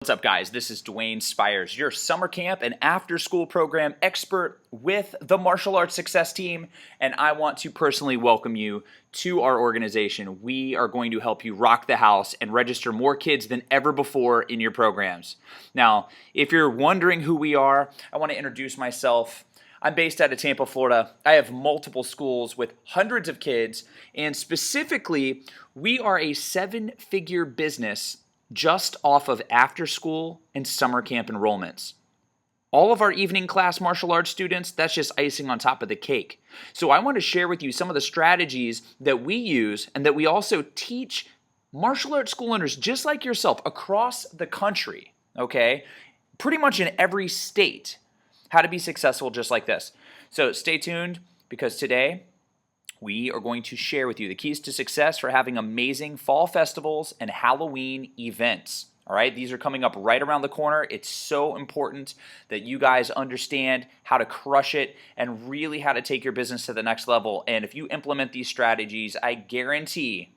What's up, guys? This is Dwayne Spires, your summer camp and after-school program expert with the Martial Arts Success Team, and I want to personally welcome you to our organization. We are going to help you rock the house and register more kids than ever before in your programs. Now, if you're wondering who we are, I want to introduce myself. I'm based out of Tampa, Florida. I have multiple schools with hundreds of kids, and specifically, we are a seven-figure business just off of after school and summer camp enrollments. All of our evening class martial arts students, that's just icing on top of the cake. So I want to share with you some of the strategies that we use and that we also teach martial arts school owners just like yourself across the country, okay? Pretty much in every state, how to be successful just like this. So stay tuned because today we are going to share with you the keys to success for having amazing fall festivals and Halloween events. All right, these are coming up right around the corner. It's so important that you guys understand how to crush it and really how to take your business to the next level. And if you implement these strategies, I guarantee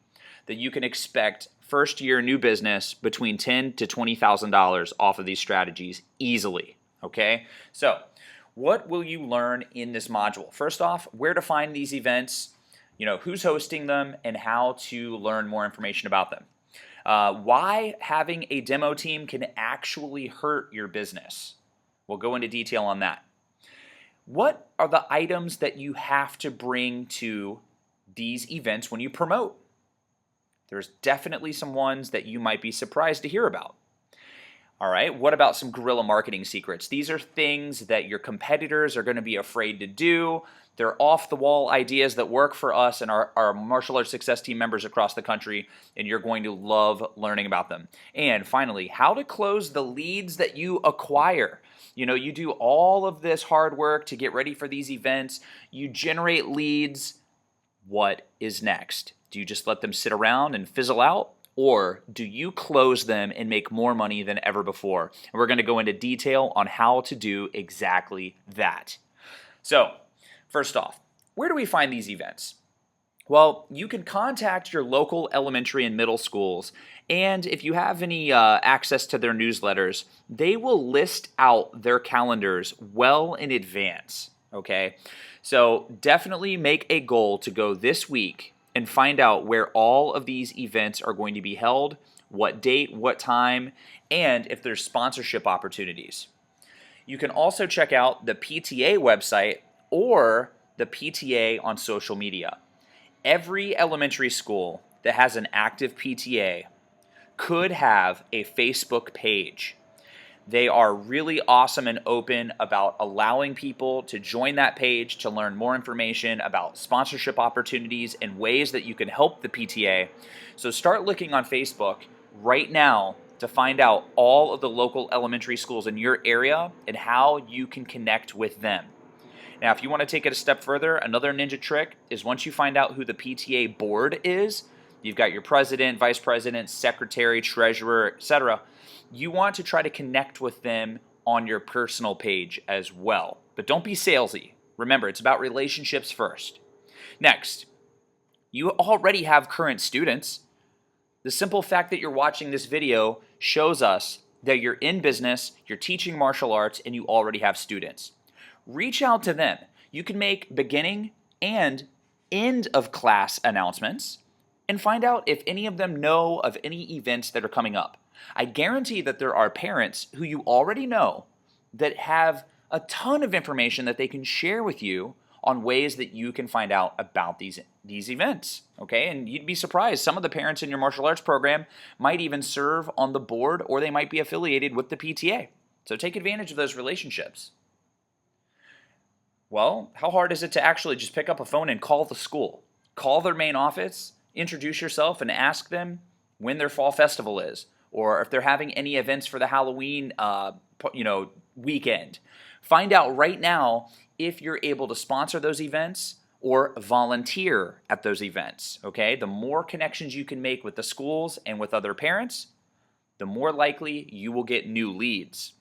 that you can expect first year new business between $10,000 to $20,000 off of these strategies easily. Okay, so what will you learn in this module? First off, where to find these events, who's hosting them, and how to learn more information about them. Why having a demo team can actually hurt your business. We'll go into detail on that. What are the items that you have to bring to these events when you promote? There's definitely some ones that you might be surprised to hear about. All right, what about some guerrilla marketing secrets? These are things that your competitors are going to be afraid to do. They're off-the-wall ideas that work for us and our martial arts success team members across the country, and you're going to love learning about them. And finally, how to close the leads that you acquire. You do all of this hard work to get ready for these events. You generate leads. What is next? Do you just let them sit around and fizzle out? Or do you close them and make more money than ever before? And we're going to go into detail on how to do exactly that. So, first off, where do we find these events? Well, you can contact your local elementary and middle schools, and if you have any access to their newsletters, they will list out their calendars well in advance, okay? So definitely make a goal to go this week and find out where all of these events are going to be held, what date, what time, and if there's sponsorship opportunities. You can also check out the PTA website or the PTA on social media. Every elementary school that has an active PTA could have a Facebook page. They are really awesome and open about allowing people to join that page to learn more information about sponsorship opportunities and ways that you can help the PTA. So start looking on Facebook right now to find out all of the local elementary schools in your area and how you can connect with them. Now, if you want to take it a step further, another ninja trick is once you find out who the PTA board is, you've got your president, vice president, secretary, treasurer, etc., you want to try to connect with them on your personal page as well. But don't be salesy. Remember, it's about relationships first. Next, you already have current students. The simple fact that you're watching this video shows us that you're in business, you're teaching martial arts, and you already have students. Reach out to them. You can make beginning and end of class announcements and find out if any of them know of any events that are coming up. I guarantee that there are parents who you already know that have a ton of information that they can share with you on ways that you can find out about these events, okay? And you'd be surprised. Some of the parents in your martial arts program might even serve on the board or they might be affiliated with the PTA. So take advantage of those relationships. Well, how hard is it to actually just pick up a phone and call the school? Call their main office, introduce yourself, and ask them when their fall festival is, or if they're having any events for the Halloween weekend. Find out right now if you're able to sponsor those events or volunteer at those events, okay? The more connections you can make with the schools and with other parents, the more likely you will get new leads.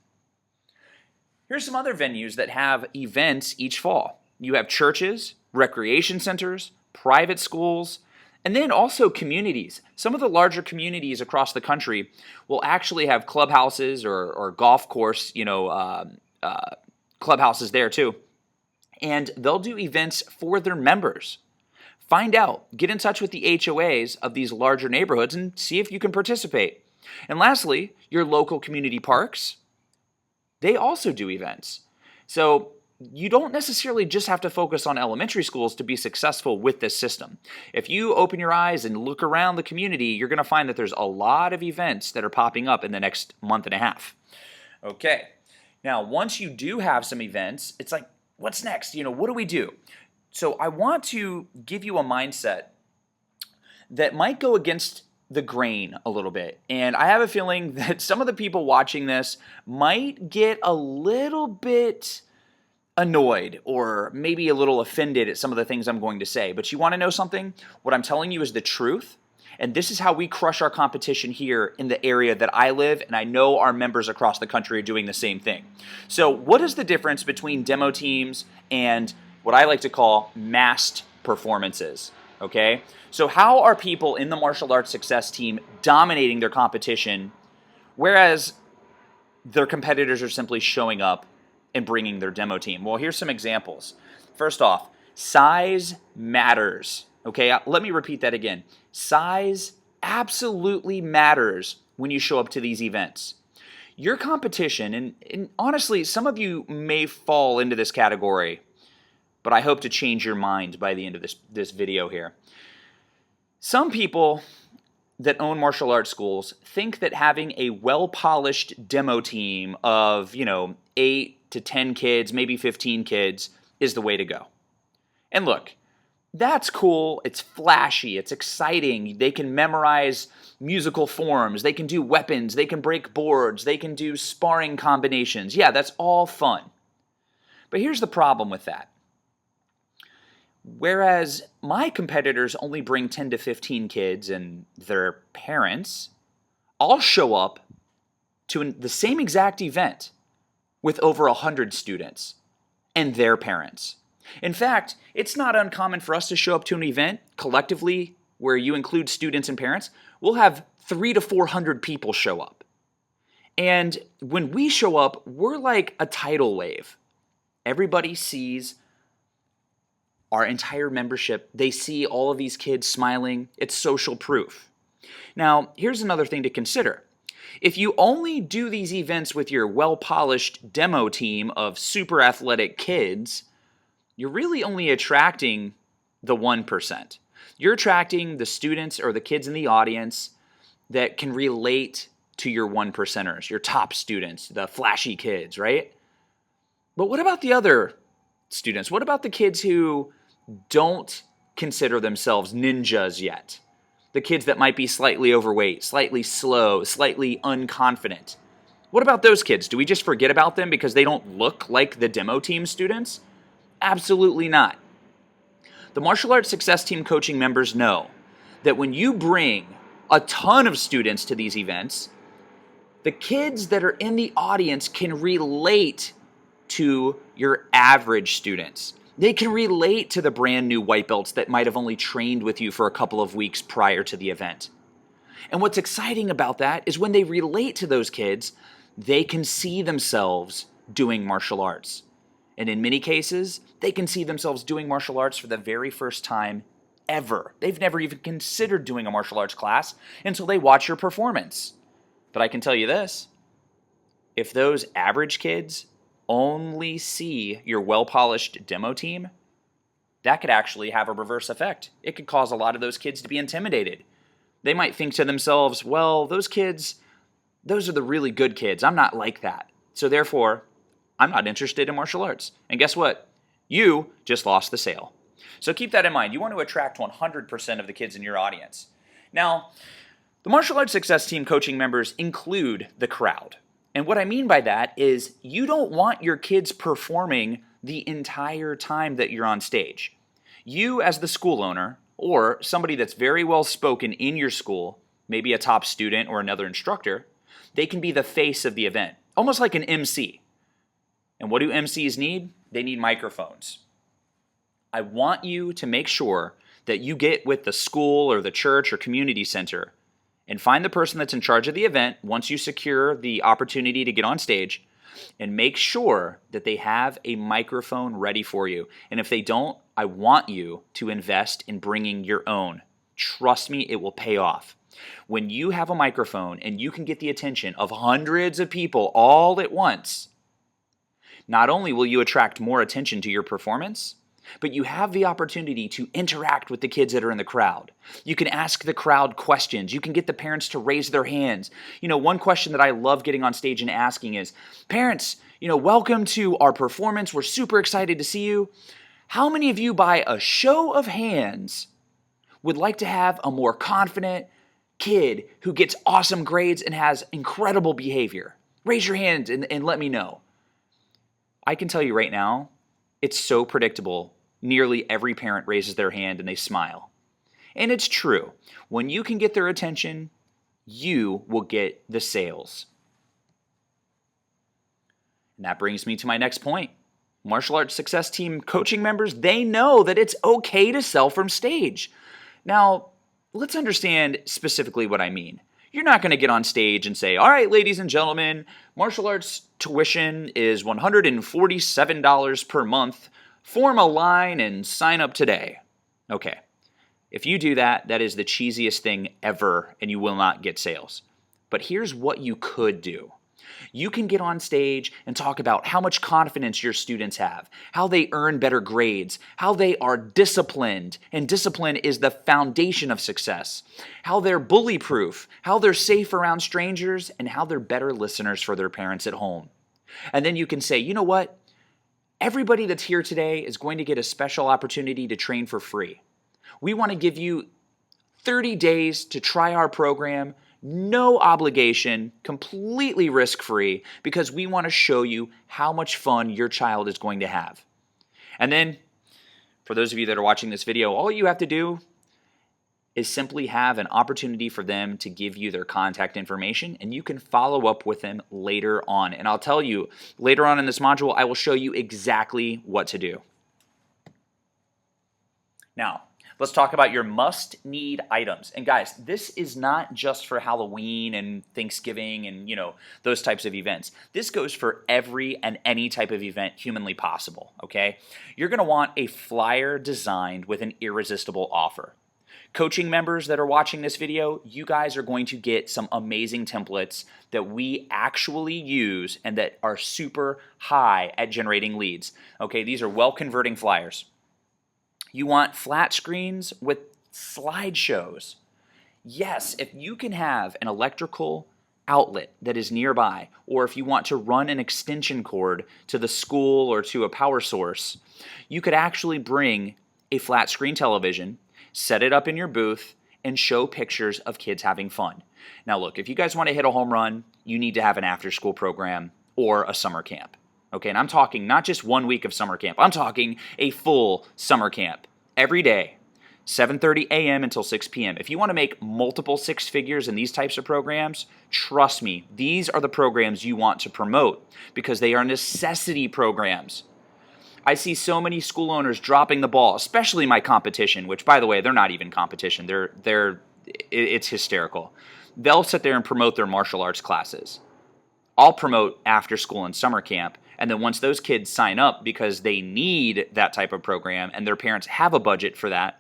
Here's some other venues that have events each fall. You have churches, recreation centers, private schools, And then also communities. Some of the larger communities across the country will actually have clubhouses or golf course, clubhouses there too. And they'll do events for their members. Find out, get in touch with the HOAs of these larger neighborhoods and see if you can participate. And lastly, your local community parks, they also do events. So you don't necessarily just have to focus on elementary schools to be successful with this system. If you open your eyes and look around the community, you're going to find that there's a lot of events that are popping up in the next month and a half. Okay, now once you do have some events, it's like, what's next? What do we do? So I want to give you a mindset that might go against the grain a little bit. And I have a feeling that some of the people watching this might get a little bit annoyed or maybe a little offended at some of the things I'm going to say. But you want to know something? What I'm telling you is the truth. And this is how we crush our competition here in the area that I live, and I know our members across the country are doing the same thing. So what is the difference between demo teams and what I like to call MAST performances? Okay? So how are people in the martial arts success team dominating their competition, whereas their competitors are simply showing up and bringing their demo team? Well, here's some examples. First off, size matters. Okay, let me repeat that again. Size absolutely matters when you show up to these events. Your competition, and honestly, some of you may fall into this category, but I hope to change your mind by the end of this video here. Some people that own martial arts schools think that having a well-polished demo team of, 8 to 10 kids, maybe 15 kids, is the way to go. And look, that's cool, it's flashy, it's exciting, they can memorize musical forms, they can do weapons, they can break boards, they can do sparring combinations. Yeah, that's all fun. But here's the problem with that. Whereas my competitors only bring 10 to 15 kids and their parents, I'll show up to the same exact event with over 100 students and their parents. In fact, it's not uncommon for us to show up to an event collectively where you include students and parents. We'll have 300 to 400 people show up. And when we show up, we're like a tidal wave. Everybody sees our entire membership. They see all of these kids smiling. It's social proof. Now, here's another thing to consider. If you only do these events with your well-polished demo team of super athletic kids, you're really only attracting the 1%. You're attracting the students or the kids in the audience that can relate to your 1%ers, your top students, the flashy kids, right? But what about the other students? What about the kids who don't consider themselves ninjas yet? The kids that might be slightly overweight, slightly slow, slightly unconfident. What about those kids? Do we just forget about them because they don't look like the demo team students? Absolutely not. The martial arts success team coaching members know that when you bring a ton of students to these events, the kids that are in the audience can relate to your average students. They can relate to the brand new white belts that might have only trained with you for a couple of weeks prior to the event. And what's exciting about that is when they relate to those kids, they can see themselves doing martial arts. And in many cases, they can see themselves doing martial arts for the very first time ever. They've never even considered doing a martial arts class until they watch your performance. But I can tell you this, if those average kids only see your well-polished demo team, that could actually have a reverse effect. It could cause a lot of those kids to be intimidated. They might think to themselves, well, those kids, those are the really good kids. I'm not like that. So therefore, I'm not interested in martial arts. And guess what? You just lost the sale. So keep that in mind. You want to attract 100% of the kids in your audience. Now, the martial arts success team coaching members include the crowd. And what I mean by that is you don't want your kids performing the entire time that you're on stage. You as the school owner or somebody that's very well spoken in your school, maybe a top student or another instructor, they can be the face of the event, almost like an MC. And what do MCs need? They need microphones. I want you to make sure that you get with the school or the church or community center and find the person that's in charge of the event once you secure the opportunity to get on stage, and make sure that they have a microphone ready for you. And if they don't, I want you to invest in bringing your own. Trust me, it will pay off. When you have a microphone and you can get the attention of hundreds of people all at once, not only will you attract more attention to your performance, but you have the opportunity to interact with the kids that are in the crowd. You can ask the crowd questions. You can get the parents to raise their hands. One question that I love getting on stage and asking is, parents, welcome to our performance. We're super excited to see you. How many of you, by a show of hands, would like to have a more confident kid who gets awesome grades and has incredible behavior? Raise your hand and let me know. I can tell you right now, it's so predictable. Nearly every parent raises their hand and they smile. And it's true. When you can get their attention, you will get the sales. And that brings me to my next point. Martial arts success team coaching members, they know that it's okay to sell from stage. Now, let's understand specifically what I mean. You're not going to get on stage and say, all right, ladies and gentlemen, martial arts tuition is $147 per month. Form a line and sign up today. Okay. If you do that, that is the cheesiest thing ever, and you will not get sales. But here's what you could do. You can get on stage and talk about how much confidence your students have, how they earn better grades, how they are disciplined, and discipline is the foundation of success, how they're bully-proof, how they're safe around strangers, and how they're better listeners for their parents at home. And then you can say, you know what? Everybody that's here today is going to get a special opportunity to train for free. We want to give you 30 days to try our program, no obligation, completely risk-free, because we want to show you how much fun your child is going to have. And then, for those of you that are watching this video, all you have to do is simply have an opportunity for them to give you their contact information, and you can follow up with them later on. And I'll tell you, later on in this module, I will show you exactly what to do. Now, let's talk about your must-need items. And guys, this is not just for Halloween and Thanksgiving and, those types of events. This goes for every and any type of event humanly possible, okay? You're going to want a flyer designed with an irresistible offer. Coaching members that are watching this video, you guys are going to get some amazing templates that we actually use and that are super high at generating leads. Okay, these are well-converting flyers. You want flat screens with slideshows. Yes, if you can have an electrical outlet that is nearby, or if you want to run an extension cord to the school or to a power source, you could actually bring a flat screen television, set it up in your booth, and show pictures of kids having fun. Now look, if you guys want to hit a home run, you need to have an after-school program or a summer camp. Okay, and I'm talking not just 1 week of summer camp. I'm talking a full summer camp every day, 7:30 a.m. until 6 p.m. If you want to make multiple six figures in these types of programs, trust me, these are the programs you want to promote because they are necessity programs. I see so many school owners dropping the ball, especially my competition, which, by the way, they're not even competition. It's hysterical. They'll sit there and promote their martial arts classes. I'll promote after school and summer camp, and then once those kids sign up because they need that type of program and their parents have a budget for that,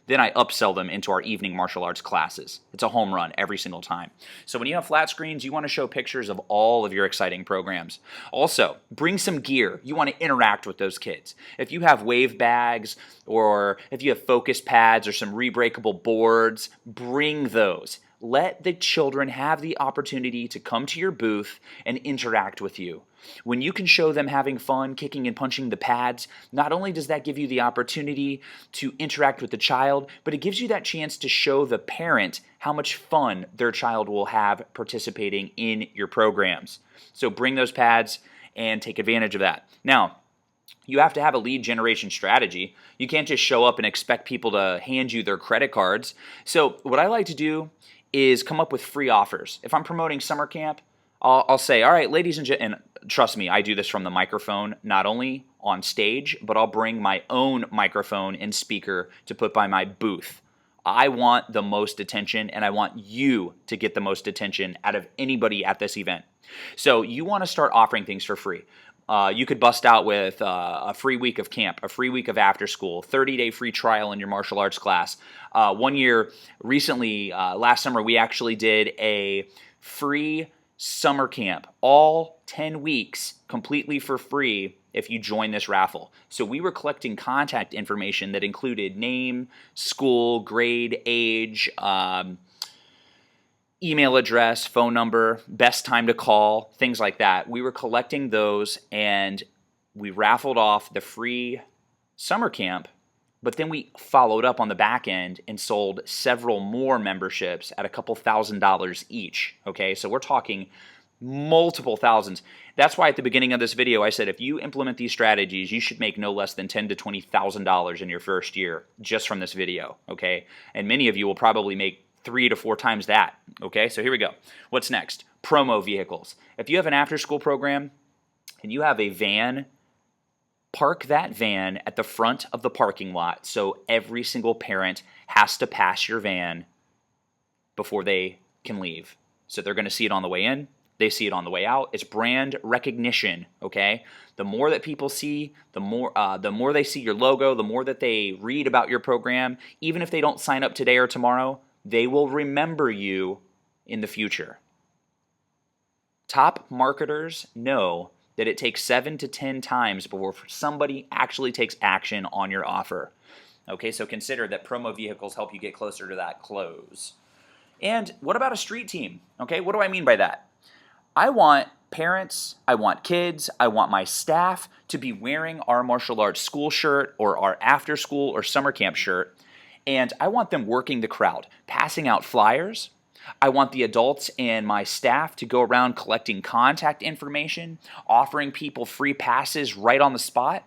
then I upsell them into our evening martial arts classes. It's a home run every single time. So when you have flat screens, you want to show pictures of all of your exciting programs. Also, bring some gear. You want to interact with those kids. If you have wave bags or if you have focus pads or some rebreakable boards, bring those. Let the children have the opportunity to come to your booth and interact with you. When you can show them having fun, kicking and punching the pads, not only does that give you the opportunity to interact with the child, but it gives you that chance to show the parent how much fun their child will have participating in your programs. So bring those pads and take advantage of that. Now, you have to have a lead generation strategy. You can't just show up and expect people to hand you their credit cards. So what I like to do is come up with free offers. If I'm promoting summer camp, I'll say, all right, ladies and gentlemen, trust me, I do this from the microphone, not only on stage, but I'll bring my own microphone and speaker to put by my booth. I want the most attention, and I want you to get the most attention out of anybody at this event. So you want to start offering things for free. You could bust out with a free week of camp, a free week of after school, 30-day free trial in your martial arts class. One year, recently, last summer, we actually did a free summer camp, all 10 weeks, completely for free if you join this raffle. So we were collecting contact information that included name, school, grade, age, email address, phone number, best time to call, things like that. We were collecting those, and we raffled off the free summer camp, but then we followed up on the back end and sold several more memberships at a couple $1,000s each, okay? So we're talking multiple thousands. That's why at the beginning of this video I said if you implement these strategies, you should make no less than $10,000 to $20,000 in your first year just from this video, okay? And many of you will probably make 3 to 4 times that, okay? So here we go. What's next? Promo vehicles. If you have an after-school program and you have a van, park that van at the front of the parking lot so every single parent has to pass your van before they can leave. So they're going to see it on the way in. They see it on the way out. It's brand recognition, okay? The more that people see, the more they see your logo, the more that they read about your program, even if they don't sign up today or tomorrow, they will remember you in the future. Top marketers know that it takes 7 to 10 times before somebody actually takes action on your offer. Okay, so consider that promo vehicles help you get closer to that close. And what about a street team? Okay, what do I mean by that? I want parents, I want kids, I want my staff to be wearing our martial arts school shirt or our after school or summer camp shirt, and I want them working the crowd, passing out flyers. I want the adults and my staff to go around collecting contact information, offering people free passes right on the spot,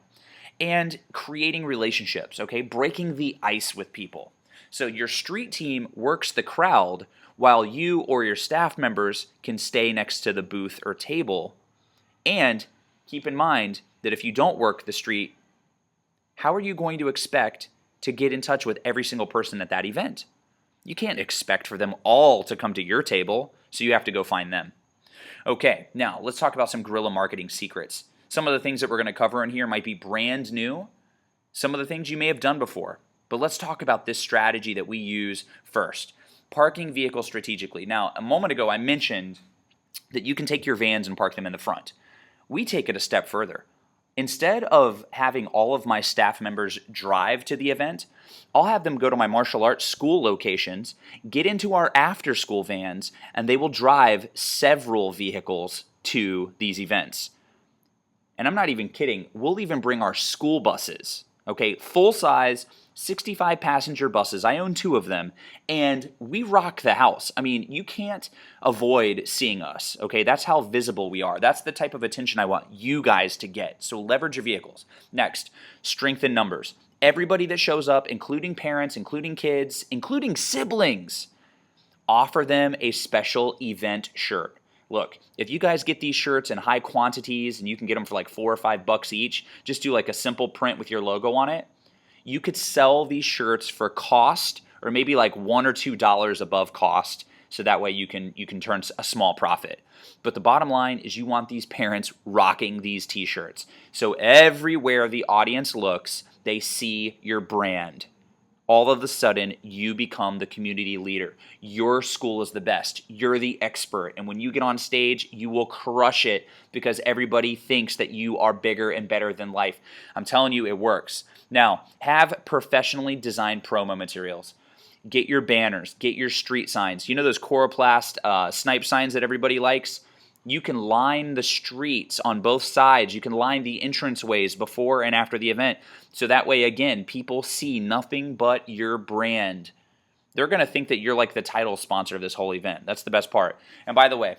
and creating relationships, okay? Breaking the ice with people. So your street team works the crowd while you or your staff members can stay next to the booth or table. And keep in mind that if you don't work the street, how are you going to expect to get in touch with every single person at that event? You can't expect for them all to come to your table, so you have to go find them. Okay, now let's talk about some guerrilla marketing secrets. Some of the things that we're going to cover in here might be brand new. Some of the things you may have done before. But let's talk about this strategy that we use first. Parking vehicles strategically. Now, a moment ago I mentioned that you can take your vans and park them in the front. We take it a step further. Instead of having all of my staff members drive to the event, I'll have them go to my martial arts school locations, get into our after-school vans, and they will drive several vehicles to these events. And I'm not even kidding. We'll even bring our school buses, okay, full-size, 65 passenger buses. I own 2 of them, and we rock the house. I mean, you can't avoid seeing us, okay? That's how visible we are. That's the type of attention I want you guys to get. So leverage your vehicles. Next, strengthen numbers. Everybody that shows up, including parents, including kids, including siblings, offer them a special event shirt. Look, if you guys get these shirts in high quantities and you can get them for like $4 or $5 each, just do like a simple print with your logo on it. You could sell these shirts for cost or maybe like $1 or $2 above cost, so that way you can turn a small profit. But the bottom line is you want these parents rocking these t-shirts. So everywhere the audience looks, they see your brand. All of a sudden, you become the community leader. Your school is the best. You're the expert. And when you get on stage, you will crush it because everybody thinks that you are bigger and better than life. I'm telling you, it works. Now, have professionally designed promo materials. Get your banners. Get your street signs. You know those Coroplast snipe signs that everybody likes? You can line the streets on both sides. You can line the entranceways before and after the event. So that way, again, people see nothing but your brand. They're going to think that you're like the title sponsor of this whole event. That's the best part. And by the way,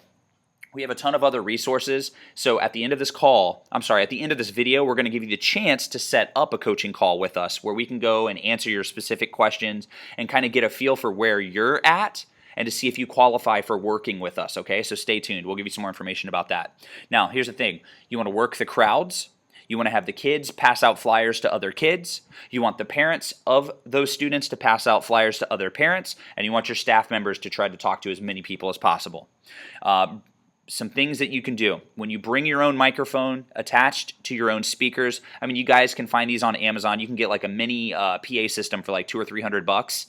we have a ton of other resources. So at the end of this video, we're going to give you the chance to set up a coaching call with us where we can go and answer your specific questions and kind of get a feel for where you're at. and to see if you qualify for working with us, okay? So stay tuned. We'll give you some more information about that. Now, here's the thing. You want to work the crowds. You want to have the kids pass out flyers to other kids. You want the parents of those students to pass out flyers to other parents. And you want your staff members to try to talk to as many people as possible. Some things that you can do. When you bring your own microphone attached to your own speakers, I mean, you guys can find these on Amazon. You can get like a mini PA system for like $200 or $300.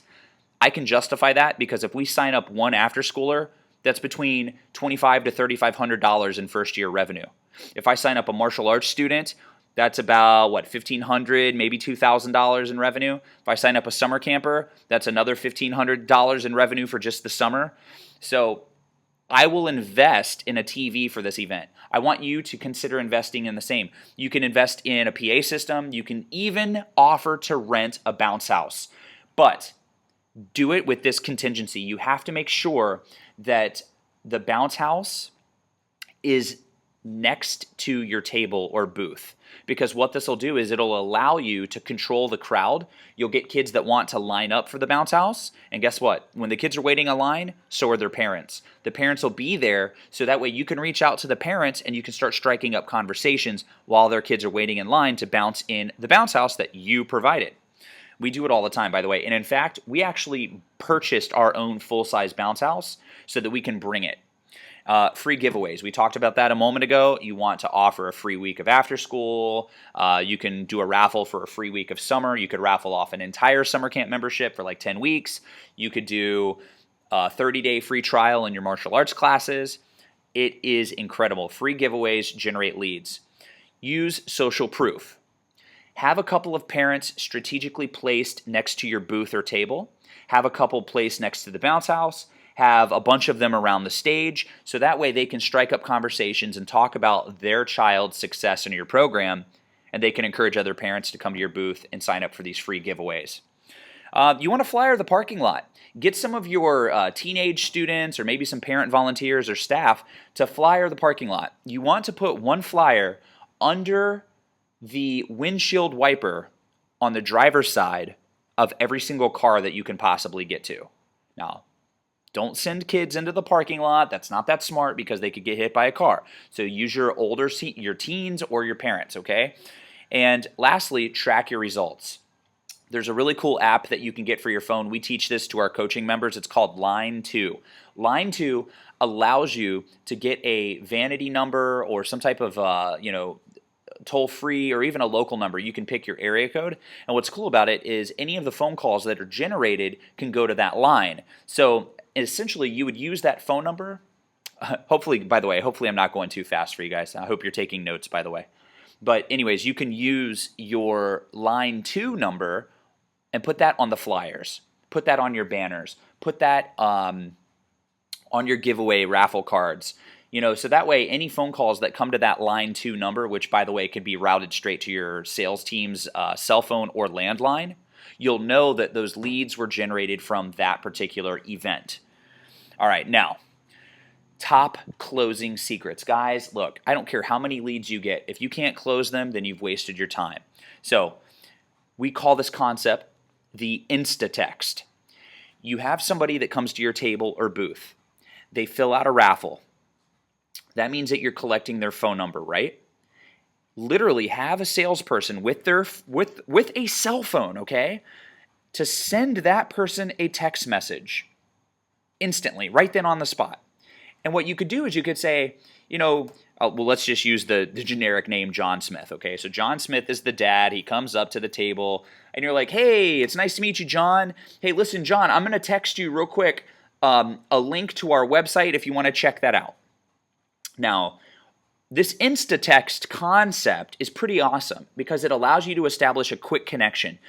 I can justify that because if we sign up one after schooler, that's between $2,500 to $3,500 in first year revenue. If I sign up a martial arts student, that's about what, $1,500, maybe $2,000 in revenue. If I sign up a summer camper, that's another $1,500 in revenue for just the summer. So I will invest in a TV for this event. I want you to consider investing in the same. You can invest in a PA system. You can even offer to rent a bounce house. But do it with this contingency. You have to make sure that the bounce house is next to your table or booth, because what this will do is it'll allow you to control the crowd. You'll get kids that want to line up for the bounce house, and guess what? When the kids are waiting in line, so are their parents. The parents will be there, so that way you can reach out to the parents and you can start striking up conversations while their kids are waiting in line to bounce in the bounce house that you provided. We do it all the time, by the way, and in fact, we actually purchased our own full-size bounce house so that we can bring it. Free giveaways. We talked about that a moment ago. You want to offer a free week of after school. You can do a raffle for a free week of summer. You could raffle off an entire summer camp membership for like 10 weeks. You could do a 30-day free trial in your martial arts classes. It is incredible. Free giveaways generate leads. Use social proof. Have a couple of parents strategically placed next to your booth or table. Have a couple placed next to the bounce house. Have a bunch of them around the stage, so that way they can strike up conversations and talk about their child's success in your program, and they can encourage other parents to come to your booth and sign up for these free giveaways. You want to flyer the parking lot. Get some of your teenage students or maybe some parent volunteers or staff to flyer the parking lot. You want to put one flyer under the windshield wiper on the driver's side of every single car that you can possibly get to. Now, don't send kids into the parking lot. That's not that smart because they could get hit by a car. So use your your teens or your parents, okay? And lastly, track your results. There's a really cool app that you can get for your phone. We teach this to our coaching members. It's called Line 2. Line 2 allows you to get a vanity number or some type of, toll-free or even a local number. You can pick your area code. And what's cool about it is any of the phone calls that are generated can go to that line. So essentially, you would use that phone number. Hopefully I'm not going too fast for you guys. I hope you're taking notes, by the way. But anyways, you can use your Line 2 number and put that on the flyers. Put that on your banners. Put that on your giveaway raffle cards. So that way any phone calls that come to that Line 2 number, which, by the way, could be routed straight to your sales team's cell phone or landline, you'll know that those leads were generated from that particular event. All right, now, top closing secrets. Guys, look, I don't care how many leads you get. If you can't close them, then you've wasted your time. So we call this concept the Insta-text. You have somebody that comes to your table or booth. They fill out a raffle. That means that you're collecting their phone number, right? Literally have a salesperson with a cell phone, okay, to send that person a text message instantly, right then on the spot. And what you could do is you could say, let's just use the generic name John Smith, okay? So John Smith is the dad. He comes up to the table, and you're like, hey, it's nice to meet you, John. Hey, listen, John, I'm going to text you real quick a link to our website if you want to check that out. Now, this Insta-text concept is pretty awesome because it allows you to establish a quick connection.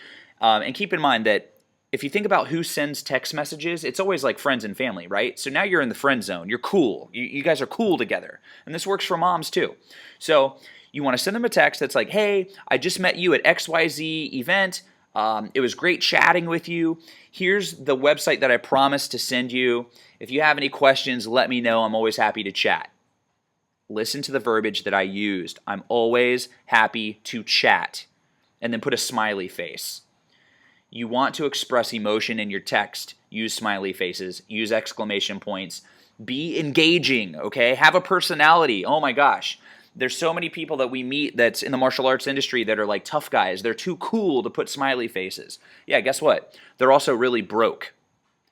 And keep in mind that if you think about who sends text messages, it's always like friends and family, right? So now you're in the friend zone. You're cool. You guys are cool together. And this works for moms too. So you want to send them a text that's like, hey, I just met you at XYZ event. It was great chatting with you. Here's the website that I promised to send you. If you have any questions, let me know. I'm always happy to chat. Listen to the verbiage that I used. I'm always happy to chat. And then put a smiley face. You want to express emotion in your text. use smiley faces, use exclamation points, be engaging, okay? Have a personality. Oh my gosh. There's so many people that we meet that's in the martial arts industry that are like tough guys. They're too cool to put smiley faces. Yeah, guess what? They're also really broke.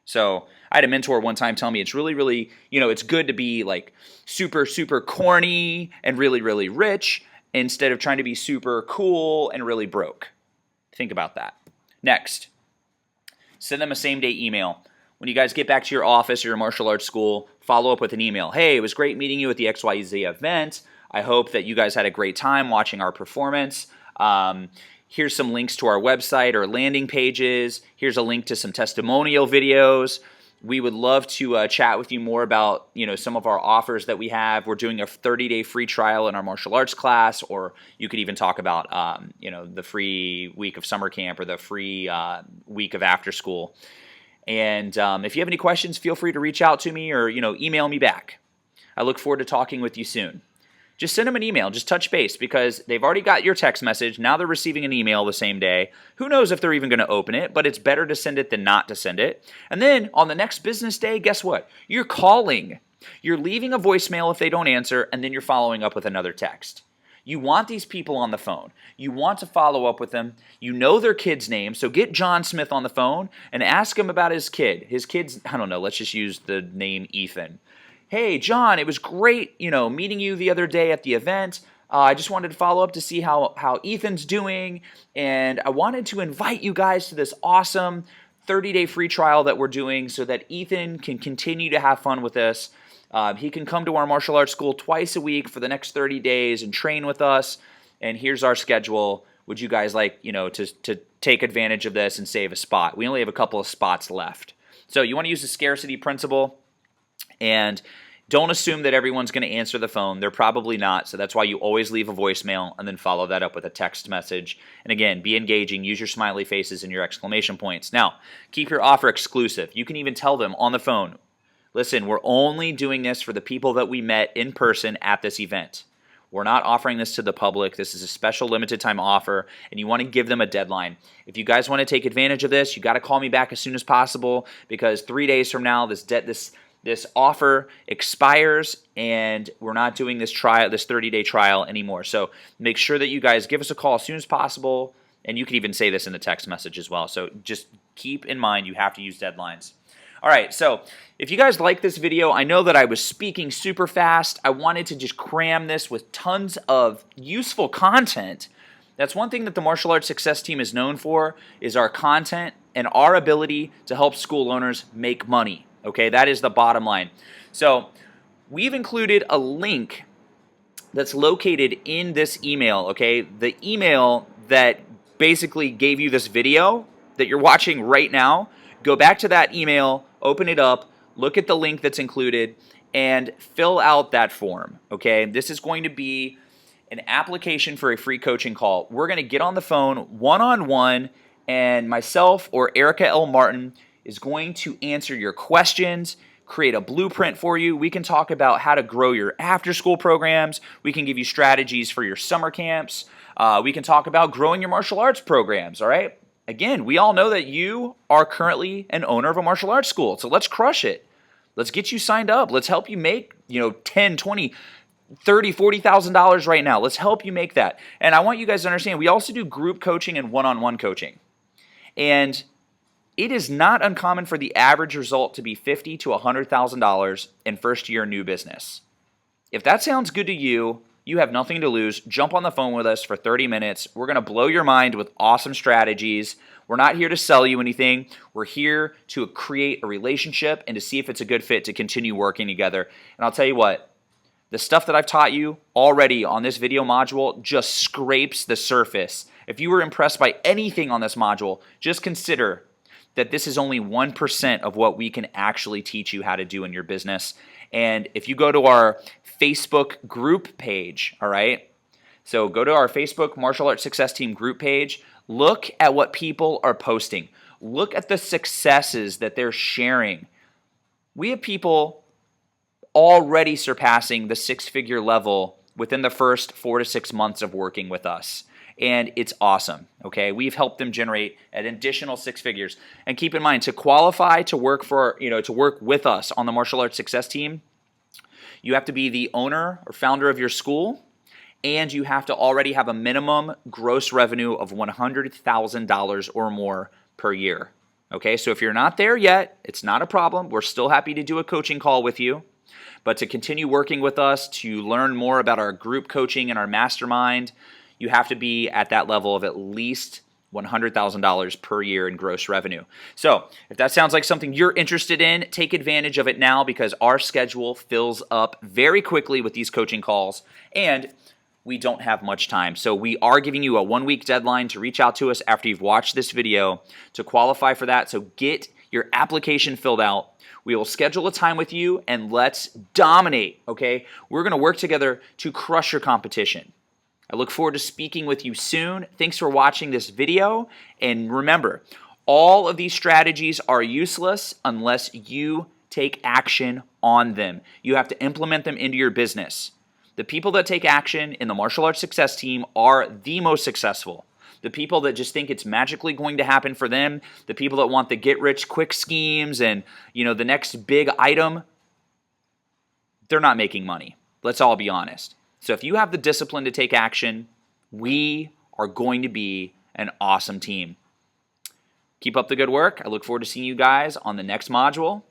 So I had a mentor one time tell me it's really, it's good to be like super, super corny and really, really rich instead of trying to be super cool and really broke. Think about that. Next, send them a same-day email. When you guys get back to your office or your martial arts school, follow up with an email. Hey, it was great meeting you at the XYZ event. I hope that you guys had a great time watching our performance. Here's some links to our website or landing pages. Here's a link to some testimonial videos. We would love to chat with you more about, some of our offers that we have. We're doing a 30-day free trial in our martial arts class, or you could even talk about, the free week of summer camp or the free week of after school. And if you have any questions, feel free to reach out to me or, email me back. I look forward to talking with you soon. Just send them an email. Just touch base because they've already got your text message. Now they're receiving an email the same day. Who knows if they're even going to open it, but it's better to send it than not to send it. And then on the next business day, guess what? You're calling. You're leaving a voicemail if they don't answer, and then you're following up with another text. You want these people on the phone. You want to follow up with them. You know their kid's name, so get John Smith on the phone and ask him about his kid. His kid's, I don't know, let's just use the name Ethan. Hey, John, it was great, meeting you the other day at the event. I just wanted to follow up to see how Ethan's doing, and I wanted to invite you guys to this awesome 30-day free trial that we're doing so that Ethan can continue to have fun with us. He can come to our martial arts school twice a week for the next 30 days and train with us, and here's our schedule. Would you guys like, to take advantage of this and save a spot? We only have a couple of spots left. So you want to use the scarcity principle. And don't assume that everyone's going to answer the phone. They're probably not. So that's why you always leave a voicemail and then follow that up with a text message. And again, be engaging. Use your smiley faces and your exclamation points. Now, keep your offer exclusive. You can even tell them on the phone, listen, we're only doing this for the people that we met in person at this event. We're not offering this to the public. This is a special limited time offer, and you want to give them a deadline. If you guys want to take advantage of this, you got to call me back as soon as possible because 3 days from now, this offer expires, and we're not doing this 30-day trial anymore. So make sure that you guys give us a call as soon as possible, and you can even say this in the text message as well. So just keep in mind you have to use deadlines. All right, so if you guys like this video, I know that I was speaking super fast. I wanted to just cram this with tons of useful content. That's one thing that the Martial Arts Success Team is known for, is our content and our ability to help school owners make money. Okay, that is the bottom line. So we've included a link that's located in this email, okay? The email that basically gave you this video that you're watching right now, go back to that email, open it up, look at the link that's included, and fill out that form, okay? This is going to be an application for a free coaching call. We're going to get on the phone one-on-one, and myself or Erica L. Martin is going to answer your questions, create a blueprint for you. We can talk about how to grow your after-school programs. We can give you strategies for your summer camps. We can talk about growing your martial arts programs, all right? Again, we all know that you are currently an owner of a martial arts school, so let's crush it. Let's get you signed up. Let's help you make, $10, $20, $30, $40,000 right now. Let's help you make that. And I want you guys to understand, we also do group coaching and one-on-one coaching. And it is not uncommon for the average result to be $50,000 to $100,000 in first-year new business. If that sounds good to you, you have nothing to lose. Jump on the phone with us for 30 minutes. We're going to blow your mind with awesome strategies. We're not here to sell you anything. We're here to create a relationship and to see if it's a good fit to continue working together. And I'll tell you what, the stuff that I've taught you already on this video module just scrapes the surface. If you were impressed by anything on this module, just consider that this is only 1% of what we can actually teach you how to do in your business. And if you go to our Facebook group page, all right? So go to our Facebook Martial Arts Success Team group page. Look at what people are posting. Look at the successes that they're sharing. We have people already surpassing the six-figure level within the first 4 to 6 months of working with us. and it's awesome, okay? We've helped them generate an additional 6 figures. And keep in mind, to qualify to work to work with us on the Martial Arts Success Team, you have to be the owner or founder of your school, and you have to already have a minimum gross revenue of $100,000 or more per year. Okay, so if you're not there yet, it's not a problem. We're still happy to do a coaching call with you. But to continue working with us, to learn more about our group coaching and our mastermind, you have to be at that level of at least $100,000 per year in gross revenue. So if that sounds like something you're interested in, take advantage of it now, because our schedule fills up very quickly with these coaching calls, and we don't have much time. So we are giving you a 1-week deadline to reach out to us after you've watched this video to qualify for that. So get your application filled out. We will schedule a time with you, and let's dominate, okay? We're going to work together to crush your competition. I look forward to speaking with you soon. Thanks for watching this video. And remember, all of these strategies are useless unless you take action on them. You have to implement them into your business. The people that take action in the Martial Arts Success Team are the most successful. The people that just think it's magically going to happen for them, the people that want the get-rich-quick schemes and, the next big item, they're not making money. Let's all be honest. So if you have the discipline to take action, we are going to be an awesome team. Keep up the good work. I look forward to seeing you guys on the next module.